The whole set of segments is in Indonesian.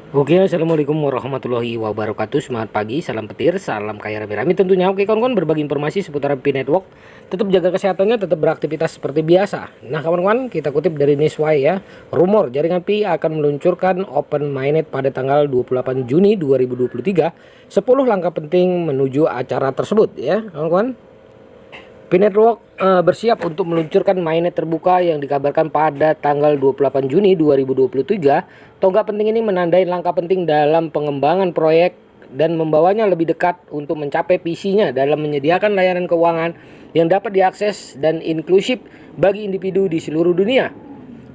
Oke, assalamualaikum warahmatullahi wabarakatuh. Semangat pagi, salam petir, salam kaya rame-rame tentunya. Oke kawan-kawan, berbagi informasi seputar Pi Network. Tetap jaga kesehatannya, tetap beraktivitas seperti biasa. Nah kawan-kawan, kita kutip dari Newswire ya. Rumor jaringan Pi akan meluncurkan Open Mainnet pada tanggal 28 Juni 2023. 10 langkah penting menuju acara tersebut ya kawan-kawan. Pi Network bersiap untuk meluncurkan mainnet terbuka yang dikabarkan pada tanggal 28 Juni 2023. Tonggak penting ini menandai langkah penting dalam pengembangan proyek dan membawanya lebih dekat untuk mencapai visinya dalam menyediakan layanan keuangan yang dapat diakses dan inklusif bagi individu di seluruh dunia.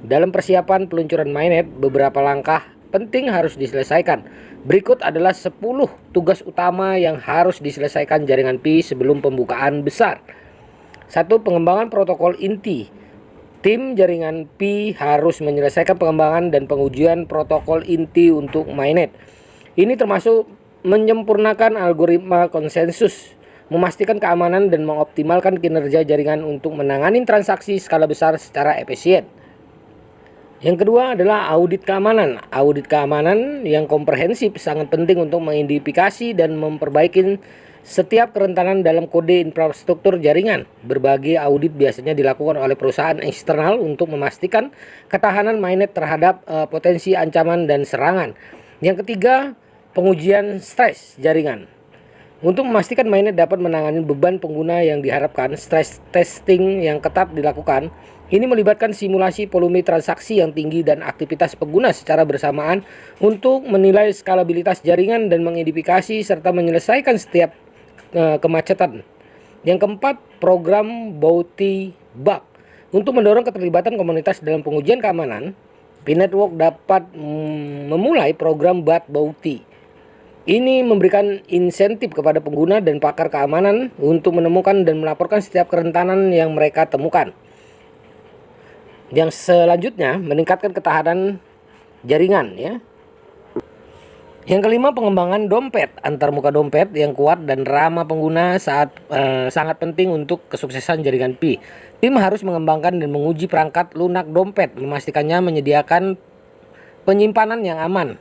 Dalam persiapan peluncuran mainnet, beberapa langkah penting harus diselesaikan. Berikut adalah 10 tugas utama yang harus diselesaikan jaringan Pi sebelum pembukaan besar. 1. Pengembangan protokol inti. Tim jaringan Pi harus menyelesaikan pengembangan dan pengujian protokol inti untuk mainnet. Ini termasuk menyempurnakan algoritma konsensus, memastikan keamanan dan mengoptimalkan kinerja jaringan untuk menangani transaksi skala besar secara efisien. Yang kedua adalah audit keamanan. Audit keamanan yang komprehensif sangat penting untuk mengidentifikasi dan memperbaiki setiap kerentanan dalam kode infrastruktur jaringan. Berbagai audit biasanya dilakukan oleh perusahaan eksternal untuk memastikan ketahanan mainnet terhadap potensi ancaman dan serangan. Yang ketiga, pengujian stres jaringan. Untuk memastikan mainnet dapat menangani beban pengguna yang diharapkan, stress testing yang ketat dilakukan. Ini melibatkan simulasi volume transaksi yang tinggi dan aktivitas pengguna secara bersamaan untuk menilai skalabilitas jaringan dan mengidentifikasi serta menyelesaikan setiap kemacetan. Yang keempat, program bounty bug. Untuk mendorong keterlibatan komunitas dalam pengujian keamanan, Pi Network dapat memulai program bug bounty. Ini memberikan insentif kepada pengguna dan pakar keamanan untuk menemukan dan melaporkan setiap kerentanan yang mereka temukan. Yang selanjutnya, meningkatkan ketahanan jaringan ya. Yang kelima, pengembangan dompet antarmuka. Dompet yang kuat dan ramah pengguna sangat penting untuk kesuksesan jaringan Pi. Tim harus mengembangkan dan menguji perangkat lunak dompet, memastikannya menyediakan penyimpanan yang aman,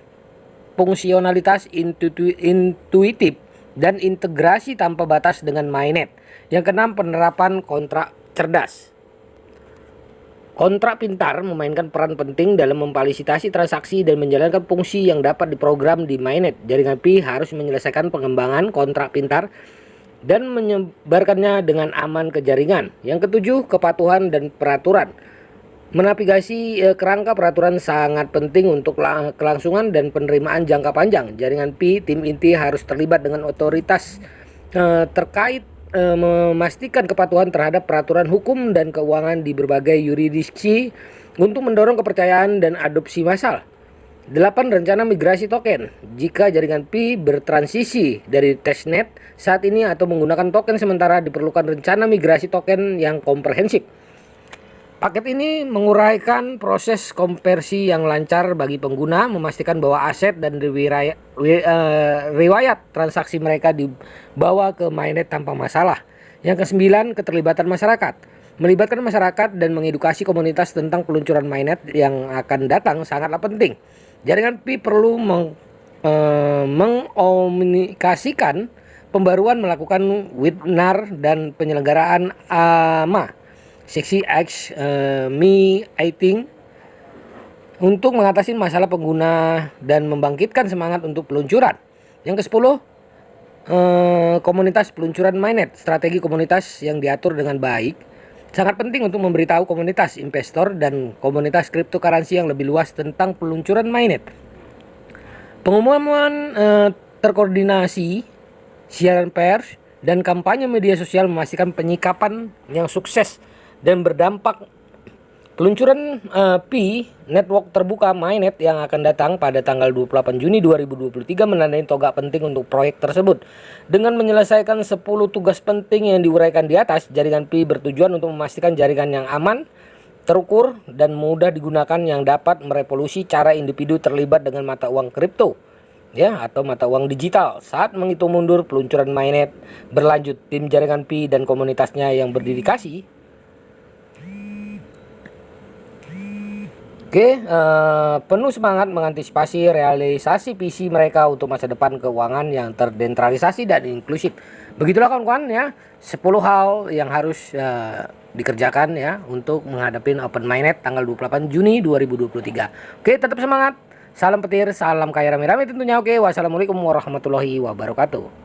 fungsionalitas intuitif, dan integrasi tanpa batas dengan mainnet. Yang keenam, penerapan kontrak cerdas. Kontrak pintar memainkan peran penting dalam memfasilitasi transaksi dan menjalankan fungsi yang dapat diprogram di mainnet. Jaringan Pi harus menyelesaikan pengembangan kontrak pintar dan menyebarkannya dengan aman ke jaringan. Yang ketujuh, kepatuhan dan peraturan. Menavigasi kerangka peraturan sangat penting untuk kelangsungan dan penerimaan jangka panjang. Jaringan Pi, tim inti harus terlibat dengan otoritas terkait memastikan kepatuhan terhadap peraturan hukum dan keuangan di berbagai yurisdiksi untuk mendorong kepercayaan dan adopsi massal. 8. Rencana migrasi token. Jika jaringan Pi bertransisi dari testnet saat ini atau menggunakan token sementara, diperlukan rencana migrasi token yang komprehensif. Paket ini menguraikan proses konversi yang lancar bagi pengguna, memastikan bahwa aset dan riwayat transaksi mereka dibawa ke mainnet tanpa masalah. Yang kesembilan, keterlibatan masyarakat. Melibatkan masyarakat dan mengedukasi komunitas tentang peluncuran mainnet yang akan datang sangatlah penting. Jaringan Pi perlu mengkomunikasikan pembaruan, melakukan webinar dan penyelenggaraan AMA. Seksi X meeting untuk mengatasi masalah pengguna dan membangkitkan semangat untuk peluncuran. Yang ke-10, komunitas peluncuran mainnet. Strategi komunitas yang diatur dengan baik sangat penting untuk memberitahu komunitas investor dan komunitas cryptocurrency yang lebih luas tentang peluncuran mainnet. Pengumuman terkoordinasi, siaran pers, dan kampanye media sosial memastikan penyikapan yang sukses dan berdampak. Peluncuran Pi Network terbuka mainnet yang akan datang pada tanggal 28 Juni 2023 menandai tonggak penting untuk proyek tersebut. Dengan menyelesaikan 10 tugas penting yang diuraikan di atas, jaringan Pi bertujuan untuk memastikan jaringan yang aman, terukur, dan mudah digunakan yang dapat merevolusi cara individu terlibat dengan mata uang kripto ya atau mata uang digital. Saat menghitung mundur peluncuran mainnet berlanjut, tim jaringan Pi dan komunitasnya yang berdedikasi Oke, penuh semangat mengantisipasi realisasi visi mereka untuk masa depan keuangan yang terdentralisasi dan inklusif. Begitulah kawan-kawan ya, 10 hal yang harus dikerjakan ya untuk menghadapi Open Mainnet tanggal 28 Juni 2023. Oke, tetap semangat. Salam petir, salam kaya rame-rame tentunya. Oke, wassalamualaikum warahmatullahi wabarakatuh.